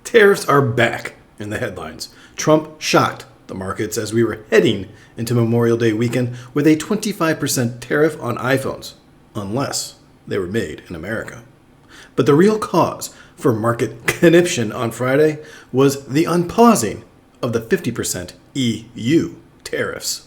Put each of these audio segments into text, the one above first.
Tariffs are back in the headlines. Trump shocked the markets as we were heading into Memorial Day weekend with a 25% tariff on iPhones, unless they were made in America. But the real cause for market conniption on Friday was the unpausing of the 50% EU tariffs.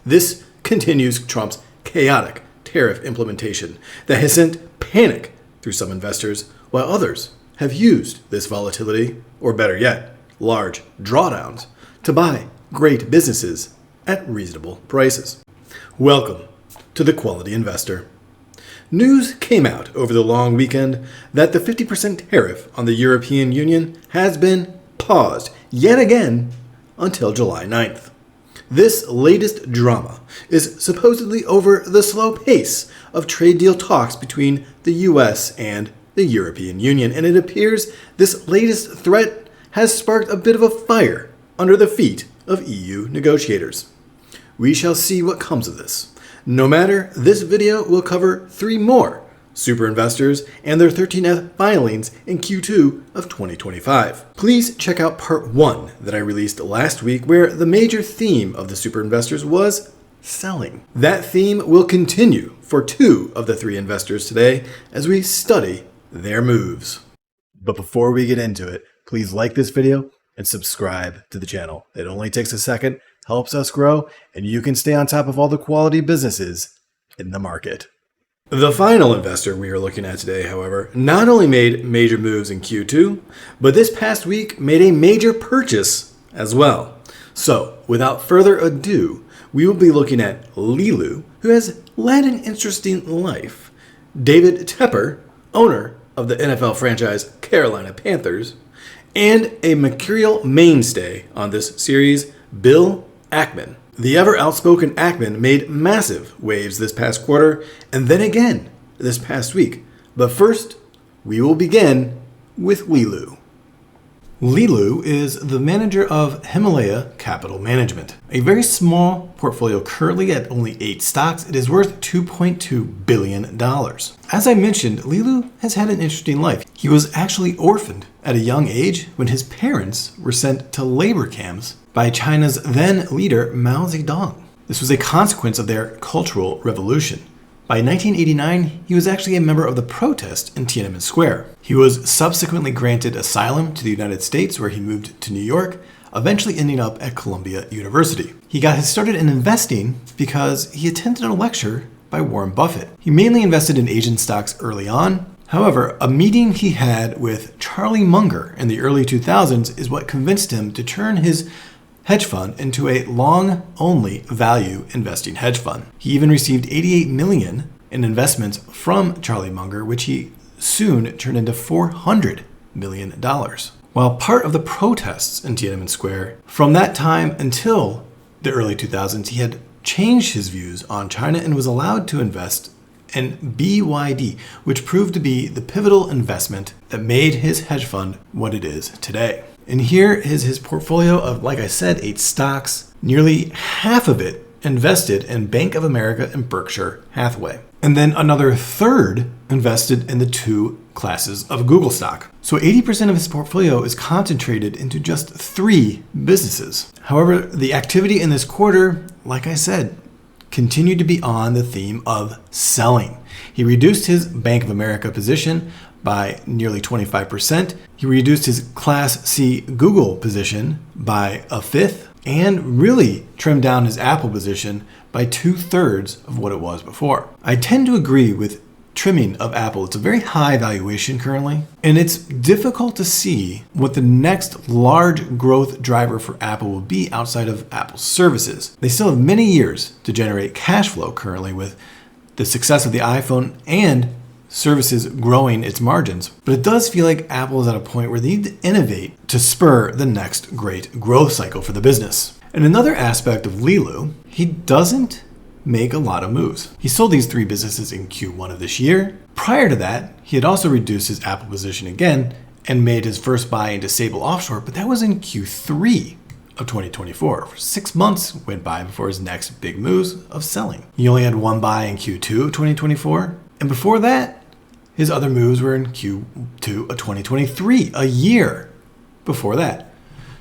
This continues Trump's chaotic tariff implementation that has sent panic through some investors, while others have used this volatility, or better yet, large drawdowns, to buy great businesses at reasonable prices. Welcome to The Quality Investor. News came out over the long weekend that the 50% tariff on the European Union has been paused yet again until July 9th. This latest drama is supposedly over the slow pace of trade deal talks between the US and the European Union, and it appears this latest threat has sparked a bit of a fire under the feet of EU negotiators. We shall see what comes of this. No matter, this video will cover 3 more super investors and their 13F filings in Q2 of 2025. Please check out part 1 that I released last week, where the major theme of the super investors was selling. That theme will continue for 2 of the 3 investors today as we study their moves. But before we get into it, please like this video and subscribe to the channel. It only takes a second, helps us grow, and you can stay on top of all the quality businesses in the market. The final investor we are looking at today, however, not only made major moves in Q2, but this past week made a major purchase as well. So, without further ado, we will be looking at Lilu, who has led an interesting life, David Tepper, owner of the NFL franchise Carolina Panthers, and a mercurial mainstay on this series, Bill Ackman. The ever outspoken Ackman made massive waves this past quarter, and then again this past week. But first, we will begin with Lilu. Lilu is the manager of Himalaya Capital Management, a very small portfolio currently at only 8 stocks. It is worth $2.2 billion. As I mentioned, Lilu has had an interesting life. He was actually orphaned at a young age when his parents were sent to labor camps by China's then leader Mao Zedong. This was a consequence of their Cultural Revolution. By 1989, he was actually a member of the protest in Tiananmen Square. He was subsequently granted asylum to the United States, where he moved to New York, eventually ending up at Columbia University. He got his start in investing because he attended a lecture by Warren Buffett. He mainly invested in Asian stocks early on. However, a meeting he had with Charlie Munger in the early 2000s is what convinced him to turn his hedge fund into a long-only value investing hedge fund. He even received $88 million in investments from Charlie Munger, which he soon turned into $400 million. While part of the protests in Tiananmen Square, from that time until the early 2000s, he had changed his views on China and was allowed to invest in BYD, which proved to be the pivotal investment that made his hedge fund what it is today. And here is his portfolio of, like I said, 8 stocks, nearly half of it invested in Bank of America and Berkshire Hathaway. And then another third invested in the 2 classes of Google stock. So 80% of his portfolio is concentrated into just 3 businesses. However, the activity in this quarter, like I said, continued to be on the theme of selling. He reduced his Bank of America position by nearly 25%. He reduced his Class C Google position by 1/5 and really trimmed down his Apple position by 2/3 of what it was before. I tend to agree with trimming of Apple. It's a very high valuation currently, and it's difficult to see what the next large growth driver for Apple will be outside of Apple's services. They still have many years to generate cash flow currently with the success of the iPhone and services growing its margins. But it does feel like Apple is at a point where they need to innovate to spur the next great growth cycle for the business. And another aspect of Lilu, he doesn't make a lot of moves. He sold these 3 businesses in Q1 of this year. Prior to that, he had also reduced his Apple position again and made his first buy into Sable Offshore, but that was in Q3 of 2024. 6 months went by before his next big moves of selling. He only had 1 buy in Q2 of 2024, and before that, his other moves were in Q2 of 2023, a year before that.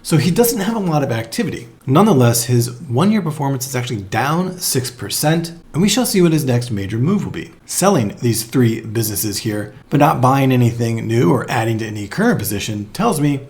So he doesn't have a lot of activity. Nonetheless, his 1-year performance is actually down 6%, and we shall see what his next major move will be. Selling these 3 businesses here, but not buying anything new or adding to any current position tells me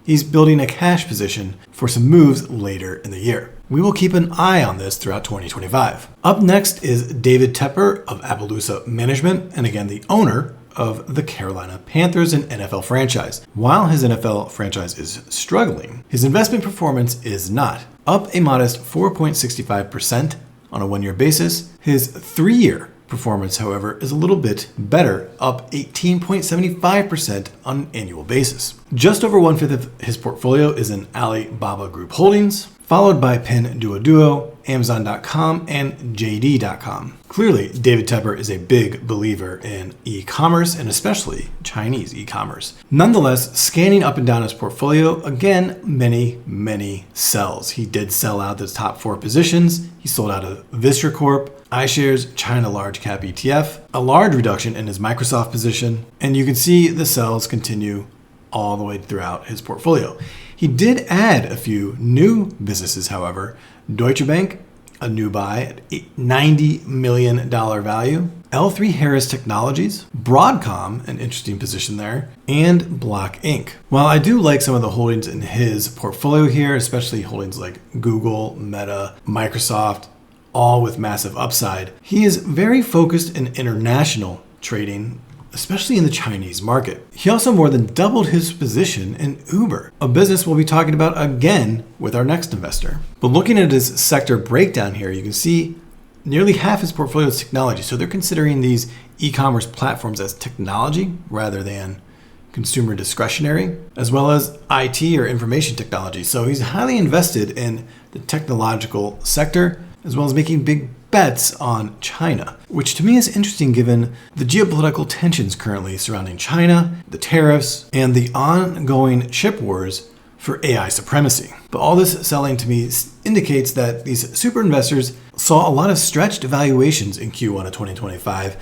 he's building a cash position for some moves later in the year. We will keep an eye on this throughout 2025. Up next is David Tepper of Appaloosa Management, and again, the owner of the Carolina Panthers, an NFL franchise. While his NFL franchise is struggling, his investment performance is not. Up a modest 4.65% on a 1-year basis. His 3-year performance, however, is a little bit better, up 18.75% on an annual basis. Just over 1/5 of his portfolio is in Alibaba Group Holdings, followed by Pinduoduo, Amazon.com, and JD.com. Clearly, David Tepper is a big believer in e-commerce, and especially Chinese e-commerce. Nonetheless, scanning up and down his portfolio, again, many sells. He did sell out the top 4 positions. He sold out of Vistra Corp, iShares China Large Cap ETF, a large reduction in his Microsoft position, and you can see the sells continue all the way throughout his portfolio. He did add a few new businesses, however. Deutsche Bank, a new buy at a $90 million value. L3 Harris Technologies, Broadcom, an interesting position there, and Block Inc. While I do like some of the holdings in his portfolio here, especially holdings like Google, Meta, Microsoft, all with massive upside, he is very focused in international trading, especially in the Chinese market. He also more than doubled his position in Uber, a business we'll be talking about again with our next investor. But looking at his sector breakdown here, you can see nearly half his portfolio is technology. So they're considering these e-commerce platforms as technology rather than consumer discretionary, as well as IT or information technology. So he's highly invested in the technological sector, as well as making big bets on China, which to me is interesting given the geopolitical tensions currently surrounding China, the tariffs, and the ongoing chip wars for AI supremacy. But all this selling to me indicates that these super investors saw a lot of stretched valuations in Q1 of 2025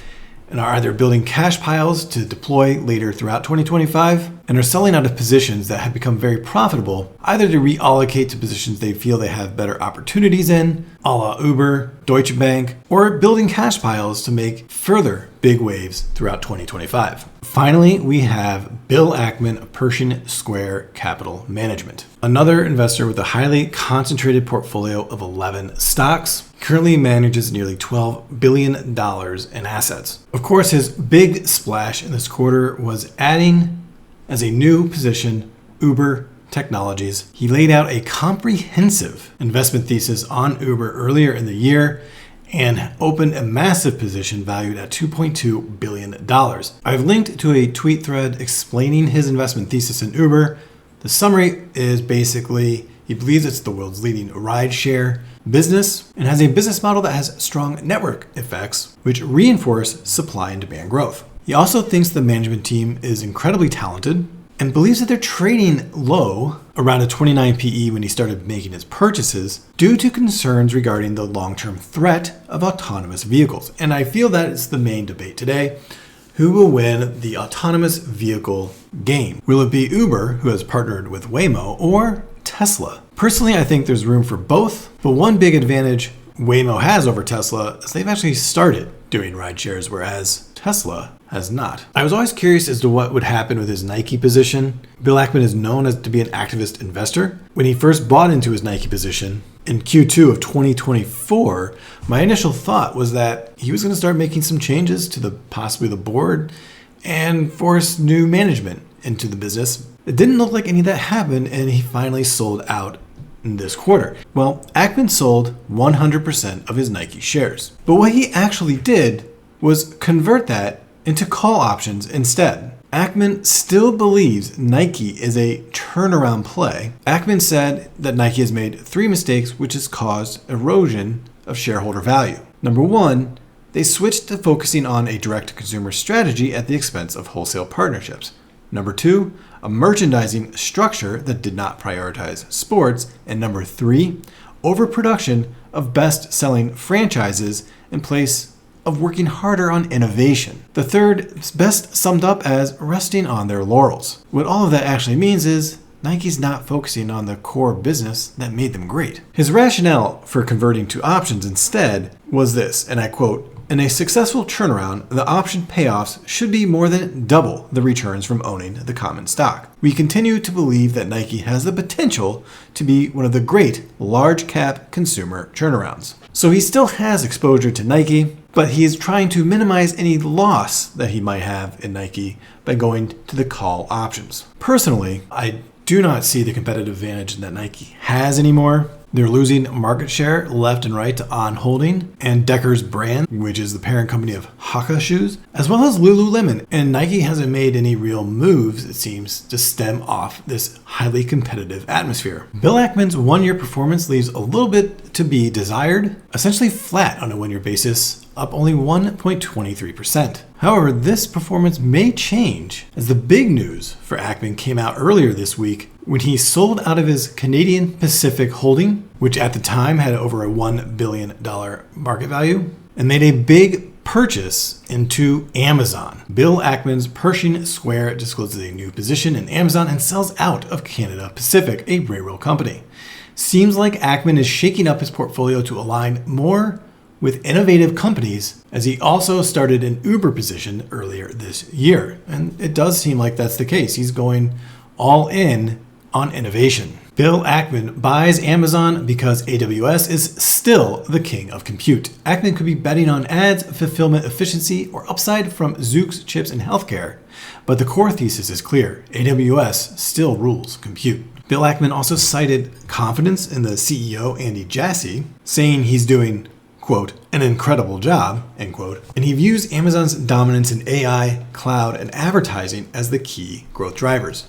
and are either building cash piles to deploy later throughout 2025 and are selling out of positions that have become very profitable, either to reallocate to positions they feel they have better opportunities in, a la Uber, Deutsche Bank, or building cash piles to make further big waves throughout 2025. Finally, we have Bill Ackman of Pershing Square Capital Management, another investor with a highly concentrated portfolio of 11 stocks. Currently manages nearly $12 billion in assets. Of course, his big splash in this quarter was adding as a new position Uber Technologies. He laid out a comprehensive investment thesis on Uber earlier in the year and opened a massive position valued at $2.2 billion. I've linked to a tweet thread explaining his investment thesis in Uber. The summary is basically he believes it's the world's leading rideshare business and has a business model that has strong network effects, which reinforce supply and demand growth. He also thinks the management team is incredibly talented and believes that they're trading low, around a 29 PE when he started making his purchases, due to concerns regarding the long-term threat of autonomous vehicles. And I feel that is the main debate today. Who will win the autonomous vehicle game? Will it be Uber, who has partnered with Waymo, or Tesla? Personally, I think there's room for both, but one big advantage Waymo has over Tesla is they've actually started doing ride shares, whereas Tesla has not. I was always curious as to what would happen with his Nike position. Bill Ackman is known as to be an activist investor. When he first bought into his Nike position in Q2 of 2024, my initial thought was that he was going to start making some changes to possibly the board and force new management into the business. It didn't look like any of that happened, and he finally sold out in this quarter. Well, Ackman sold 100% of his Nike shares. But what he actually did was convert that into call options instead. Ackman still believes Nike is a turnaround play. Ackman said that Nike has made 3 mistakes which has caused erosion of shareholder value. Number 1, they switched to focusing on a direct-to-consumer strategy at the expense of wholesale partnerships. Number 2, a merchandising structure that did not prioritize sports. And number 3, overproduction of best-selling franchises in place of working harder on innovation. The third is best summed up as resting on their laurels. What all of that actually means is Nike's not focusing on the core business that made them great. His rationale for converting to options instead was this, and I quote, "In a successful turnaround, the option payoffs should be more than double the returns from owning the common stock. We continue to believe that Nike has the potential to be one of the great large cap consumer turnarounds." So he still has exposure to Nike, but he is trying to minimize any loss that he might have in Nike by going to the call options. Personally, I do not see the competitive advantage that Nike has anymore. They're losing market share left and right to On Holding and Decker's brand, which is the parent company of Hoka shoes, as well as Lululemon. And Nike hasn't made any real moves, it seems, to stem off this highly competitive atmosphere. Bill Ackman's one-year performance leaves a little bit to be desired, essentially flat on a one-year basis, up only 1.23%. However, this performance may change as the big news for Ackman came out earlier this week when he sold out of his Canadian Pacific holding, which at the time had over a $1 billion market value, and made a big purchase into Amazon. Bill Ackman's Pershing Square discloses a new position in Amazon and sells out of Canada Pacific, a railroad company. Seems like Ackman is shaking up his portfolio to align more with innovative companies, as he also started an Uber position earlier this year. And it does seem like that's the case. He's going all in on innovation. Bill Ackman buys Amazon because AWS is still the king of compute. Ackman could be betting on ads, fulfillment efficiency, or upside from Zoox chips in healthcare. But the core thesis is clear. AWS still rules compute. Bill Ackman also cited confidence in the CEO, Andy Jassy, saying he's doing, quote, "an incredible job," end quote. And he views Amazon's dominance in AI, cloud, and advertising as the key growth drivers.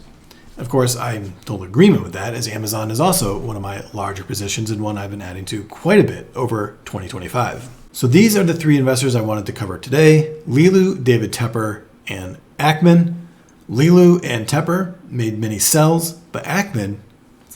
Of course, I'm in total agreement with that, as Amazon is also one of my larger positions and one I've been adding to quite a bit over 2025. So these are the three investors I wanted to cover today: Lilu, David Tepper, and Ackman. Lilu and Tepper made many sells, but Ackman,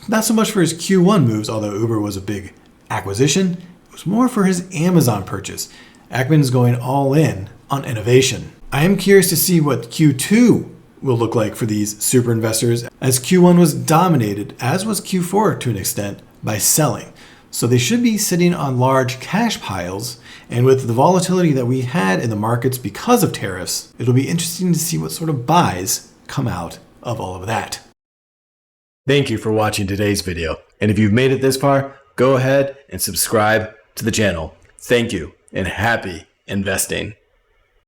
not so much for his Q1 moves, although Uber was a big acquisition. It was more for his Amazon purchase. Ackman's going all in on innovation. I am curious to see what Q2 will look like for these super investors, as Q1 was dominated, as was Q4 to an extent, by selling. So they should be sitting on large cash piles, and with the volatility that we had in the markets because of tariffs, it'll be interesting to see what sort of buys come out of all of that. Thank you for watching today's video. And if you've made it this far, go ahead and subscribe to the channel. Thank you and happy investing.